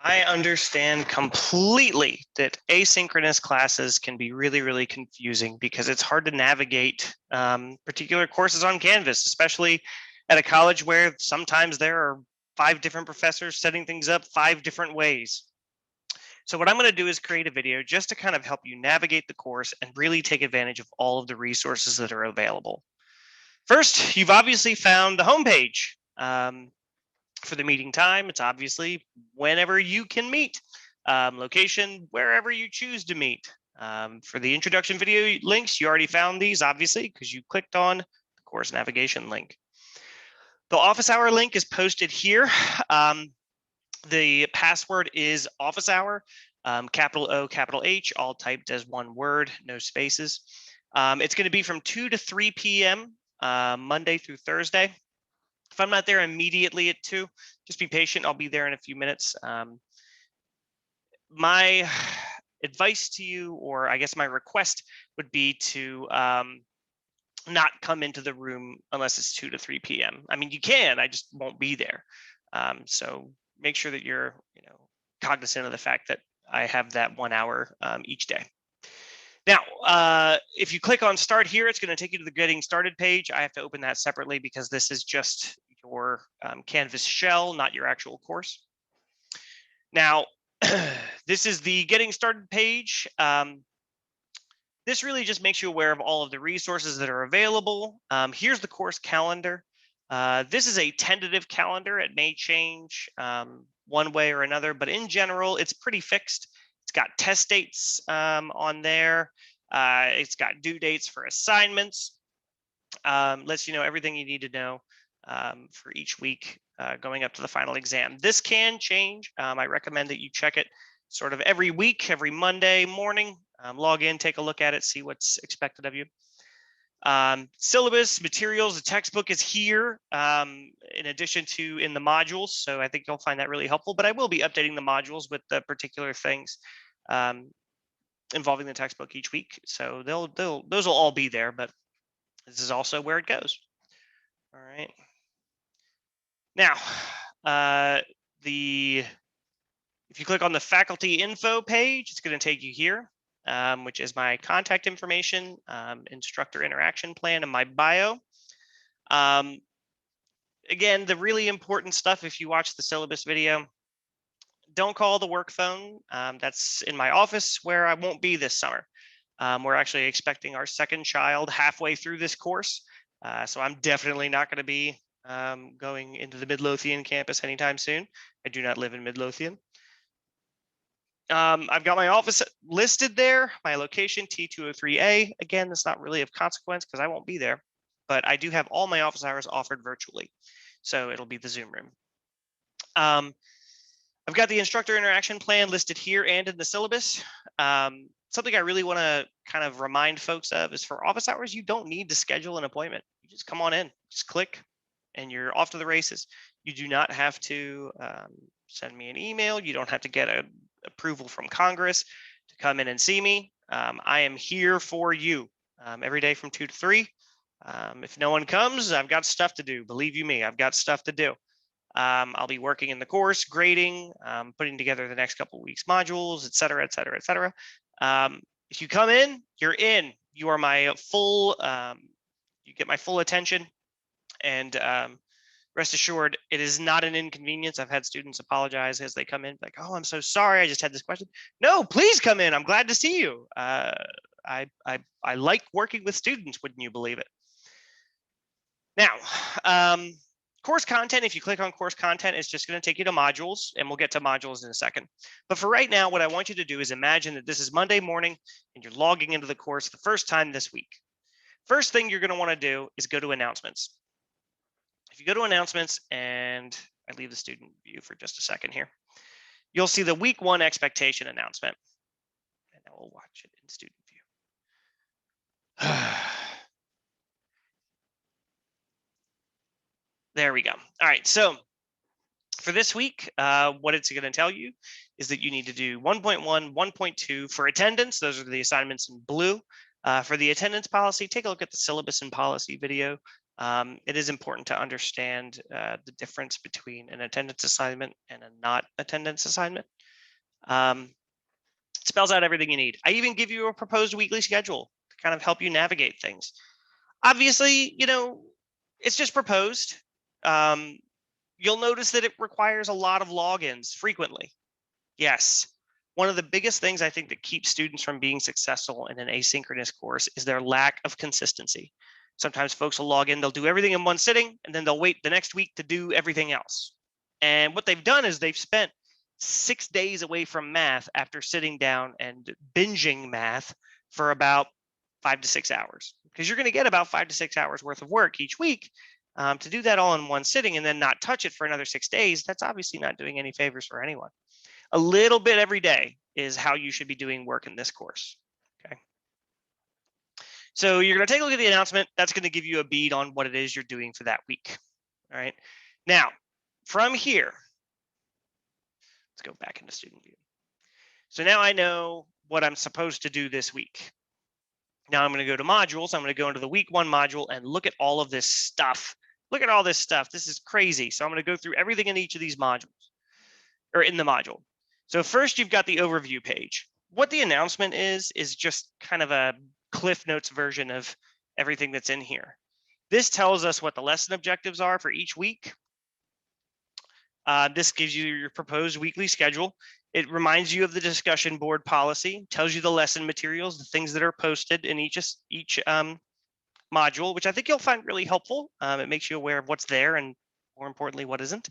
I understand completely that asynchronous classes can be really, really confusing because it's hard to navigate particular courses on Canvas, especially at a college where sometimes there are 5 different professors setting things up 5 different ways. So what I'm going to do is create a video just to kind of help you navigate the course and really take advantage of all of the resources that are available. First, you've obviously found the homepage. For the meeting time, it's obviously whenever you can meet. Location, wherever you choose to meet. For the introduction video links, you already found these, obviously, because you clicked on the course navigation link. The office hour link is posted here. The password is office hour, capital O, capital H, all typed as one word, no spaces. It's going to be from 2 to 3 p.m. Monday through Thursday. If I'm not there immediately at 2, just be patient. I'll be there in a few minutes. My advice to you, or I guess my request, would be to not come into the room unless it's 2 to 3 p.m. I mean, you can, I just won't be there. So make sure that you're cognizant of the fact that I have that 1 hour each day. Now, if you click on start here, it's going to take you to the getting started page. I have to open that separately because this is just your Canvas shell, not your actual course. Now, this is the getting started page. This really just makes you aware of all of the resources that are available. Here's the course calendar. This is a tentative calendar. It may change one way or another, but in general, it's pretty fixed. It's got test dates on there. It's got due dates for assignments. Lets you know everything you need to know for each week going up to the final exam. This can change. I recommend that you check it sort of every week, every Monday morning. Log in, take a look at it, see what's expected of you. Syllabus, materials, the textbook is here in addition to in the modules. So I think you'll find that really helpful, but I will be updating the modules with the particular things involving the textbook each week. So those will all be there, but this is also where it goes. All right. Now, if you click on the faculty info page, it's going to take you here, which is my contact information, instructor interaction plan, and my bio. Again, the really important stuff, if you watch the syllabus video, don't call the work phone. That's in my office where I won't be this summer. We're actually expecting our second child halfway through this course. So I'm definitely not going to be going into the Midlothian campus anytime soon. I do not live in Midlothian. I've got my office listed there, my location T203A. Again, that's not really of consequence because I won't be there, but I do have all my office hours offered virtually. So it'll be the Zoom room. I've got the instructor interaction plan listed here and in the syllabus. Something I really want to kind of remind folks of is for office hours, you don't need to schedule an appointment. You just come on in, just click, and you're off to the races. You do not have to send me an email. You don't have to get an approval from Congress to come in and see me. I am here for you every day from 2 to 3. If no one comes, I've got stuff to do. Believe you me, I've got stuff to do. I'll be working in the course, grading, putting together the next couple of weeks modules, et cetera, et cetera, et cetera. If you come in, you're in. You are my full, you get my full attention. And rest assured, it is not an inconvenience. I've had students apologize as they come in, like, oh, I'm so sorry, I just had this question. No, please come in. I'm glad to see you. I like working with students, wouldn't you believe it? Now, course content, if you click on course content, it's just going to take you to modules, and we'll get to modules in a second. But for right now, what I want you to do is imagine that this is Monday morning and you're logging into the course the first time this week. First thing you're going to want to do is go to announcements. If you go to announcements, and I leave the student view for just a second here, you'll see the week 1 expectation announcement. And now we'll watch it in student view. There we go. All right, so for this week, what it's going to tell you is that you need to do 1.1, 1.2 for attendance. Those are the assignments in blue. For the attendance policy, take a look at the syllabus and policy video. It is important to understand the difference between an attendance assignment and a not attendance assignment. Um, it spells out everything you need. I even give you a proposed weekly schedule to kind of help you navigate things. Obviously, it's just proposed. Um, you'll notice that it requires a lot of logins frequently. Yes. One of the biggest things I think that keeps students from being successful in an asynchronous course is their lack of consistency. Sometimes folks will log in, they'll do everything in one sitting, and then they'll wait the next week to do everything else. And what they've done is they've spent 6 days away from math after sitting down and binging math for about 5 to 6 hours. Because you're going to get about 5 to 6 hours worth of work each week. To do that all in one sitting and then not touch it for another 6 days, that's obviously not doing any favors for anyone. A little bit every day is how you should be doing work in this course. Okay. So you're going to take a look at the announcement. That's going to give you a bead on what it is you're doing for that week. All right. Now, from here, let's go back into student view. So now I know what I'm supposed to do this week. Now I'm going to go to modules. I'm going to go into the week 1 module and look at all of this stuff. Look at all this stuff. This is crazy. So I'm going to go through everything in each of these modules or in the module. So first you've got the overview page. What the announcement is just kind of a Cliff Notes version of everything that's in here. This tells us what the lesson objectives are for each week. This gives you your proposed weekly schedule. It reminds you of the discussion board policy, tells you the lesson materials, the things that are posted in each module, which I think you'll find really helpful. It makes you aware of what's there and more importantly, what isn't.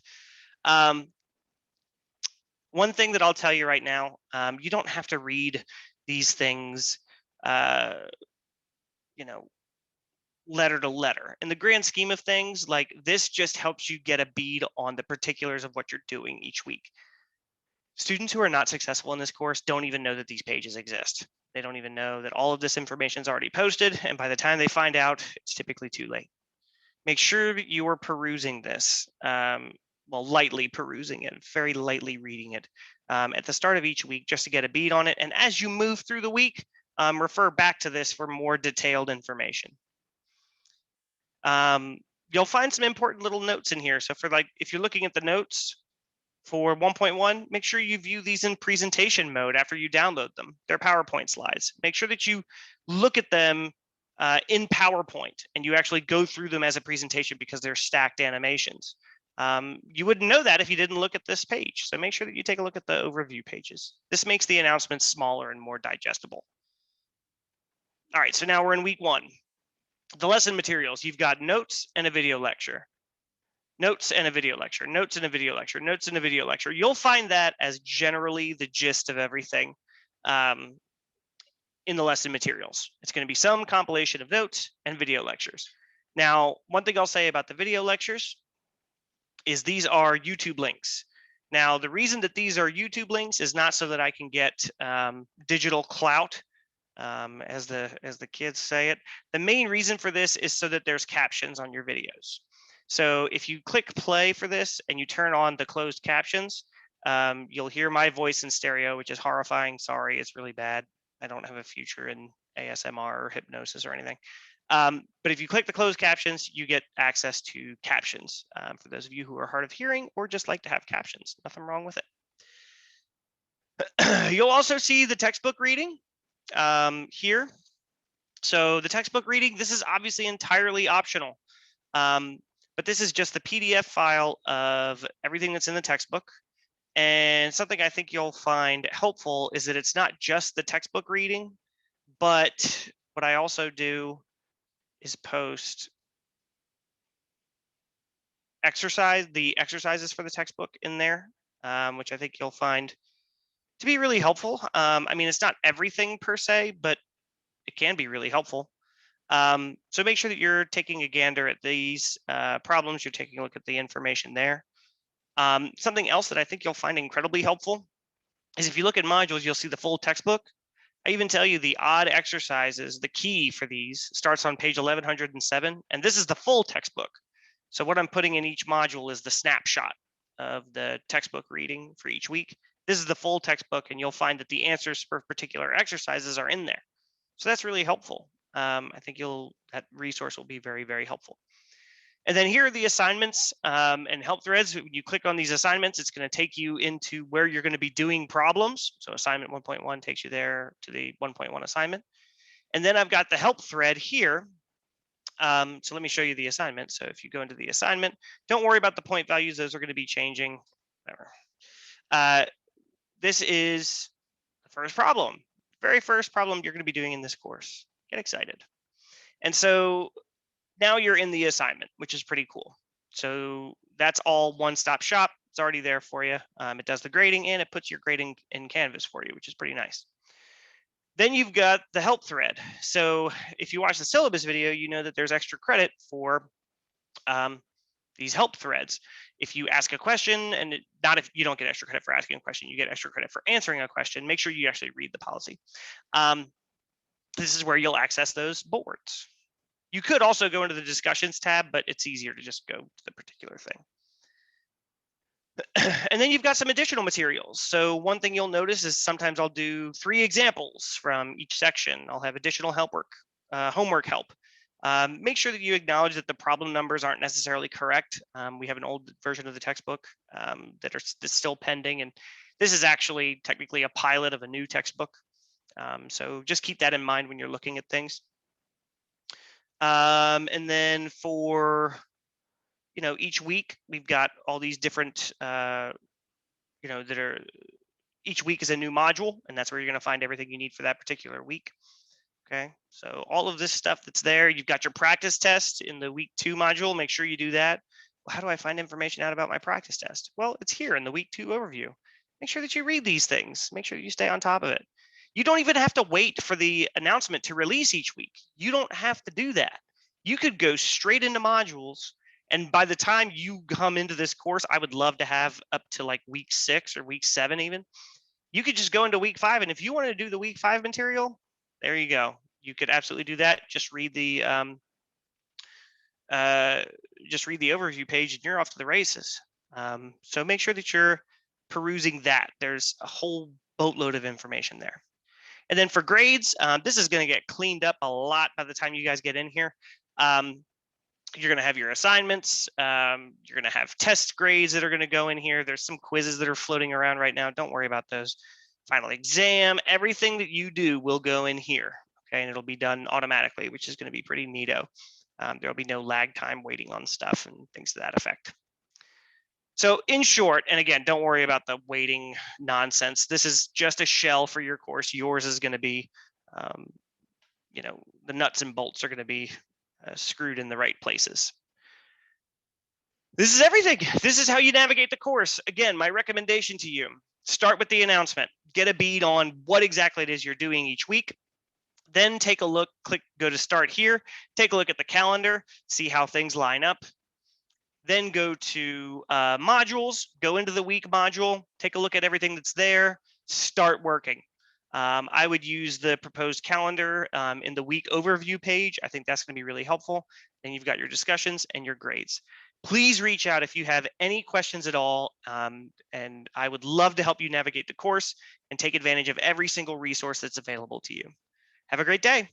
One thing that I'll tell you right now, you don't have to read these things, letter to letter. In the grand scheme of things, like this just helps you get a bead on the particulars of what you're doing each week. Students who are not successful in this course don't even know that these pages exist. They don't even know that all of this information is already posted. And by the time they find out, it's typically too late. Make sure that you are perusing this. Lightly perusing it, very lightly reading it at the start of each week just to get a bead on it. And as you move through the week, refer back to this for more detailed information. You'll find some important little notes in here. So if you're looking at the notes for 1.1, make sure you view these in presentation mode after you download them. They're PowerPoint slides. Make sure that you look at them in PowerPoint and you actually go through them as a presentation because they're stacked animations. You wouldn't know that if you didn't look at this page. So make sure that you take a look at the overview pages. This makes the announcements smaller and more digestible. All right, so now we're in week 1. The lesson materials, you've got notes and a video lecture. Notes and a video lecture, notes and a video lecture, notes and a video lecture. You'll find that as generally the gist of everything in the lesson materials. It's going to be some compilation of notes and video lectures. Now, one thing I'll say about the video lectures is these are YouTube links. Now, the reason that these are YouTube links is not so that I can get digital clout, as the kids say it. The main reason for this is so that there's captions on your videos. So if you click play for this and you turn on the closed captions, you'll hear my voice in stereo, which is horrifying. Sorry, it's really bad. I don't have a future in ASMR or hypnosis or anything. But if you click the closed captions, you get access to captions for those of you who are hard of hearing or just like to have captions. Nothing wrong with it. You'll also see the textbook reading here. So the textbook reading, this is obviously entirely optional. But this is just the PDF file of everything that's in the textbook. And something I think you'll find helpful is that it's not just the textbook reading, but what I also do is post the exercises for the textbook in there, which I think you'll find to be really helpful. I mean, it's not everything per se, but it can be really helpful. So make sure that you're taking a gander at these problems, you're taking a look at the information there. Something else that I think you'll find incredibly helpful is if you look at modules, you'll see the full textbook. I even tell you the odd exercises, the key for these starts on page 1107, and this is the full textbook. So what I'm putting in each module is the snapshot of the textbook reading for each week. This is the full textbook, and you'll find that the answers for particular exercises are in there. So that's really helpful. I think that resource will be very, very helpful. And then here are the assignments and help threads. When you click on these assignments, it's going to take you into where you're going to be doing problems. So assignment 1.1 takes you there to the 1.1 assignment. And then I've got the help thread here. So let me show you the assignment. So if you go into the assignment, don't worry about the point values. Those are going to be changing. This is the first problem, very first problem you're going to be doing in this course. Get excited. And so now you're in the assignment, which is pretty cool. So that's all one-stop shop. It's already there for you. It does the grading and it puts your grading in Canvas for you, which is pretty nice. Then you've got the help thread. So if you watch the syllabus video, you know that there's extra credit for these help threads. If you ask a question, and not if you don't get extra credit for asking a question, you get extra credit for answering a question, make sure you actually read the policy. This is where you'll access those boards. You could also go into the discussions tab, but it's easier to just go to the particular thing. And then you've got some additional materials. So one thing you'll notice is sometimes I'll do 3 examples from each section. I'll have additional help work, homework help. Make sure that you acknowledge that the problem numbers aren't necessarily correct. We have an old version of the textbook that's still pending, and this is actually technically a pilot of a new textbook. So just keep that in mind when you're looking at things. And then for each week we've got all these different that are, each week is a new module, and that's where you're going to find everything you need for that particular week. Okay, so all of this stuff that's there, you've got your practice test in the week 2 module. Make sure you do that. Well, how do I find information out about my practice test? Well, it's here in the week 2 overview. Make sure that you read these things. Make sure you stay on top of it. You don't even have to wait for the announcement to release each week. You don't have to do that. You could go straight into modules, and by the time you come into this course, I would love to have up to like week 6 or week 7 even. You could just go into week 5, and if you wanted to do the week 5 material, there you go. You could absolutely do that. Just read the overview page, and you're off to the races. So make sure that you're perusing that. There's a whole boatload of information there. And then for grades, this is going to get cleaned up a lot by the time you guys get in here. You're going to have your assignments. You're going to have test grades that are going to go in here. There's some quizzes that are floating around right now. Don't worry about those. Final exam, everything that you do will go in here. Okay, and it'll be done automatically, which is going to be pretty neato. There'll be no lag time waiting on stuff and things to that effect. So in short, and again, don't worry about the waiting nonsense. This is just a shell for your course. Yours is going to be, the nuts and bolts are going to be screwed in the right places. This is everything. This is how you navigate the course. Again, my recommendation to you, start with the announcement. Get a bead on what exactly it is you're doing each week. Then take a look, go to start here, take a look at the calendar, see how things line up. Then go to modules, go into the week module, take a look at everything that's there, start working. I would use the proposed calendar in the week overview page. I think that's going to be really helpful. Then you've got your discussions and your grades. Please reach out if you have any questions at all, and I would love to help you navigate the course and take advantage of every single resource that's available to you. Have a great day.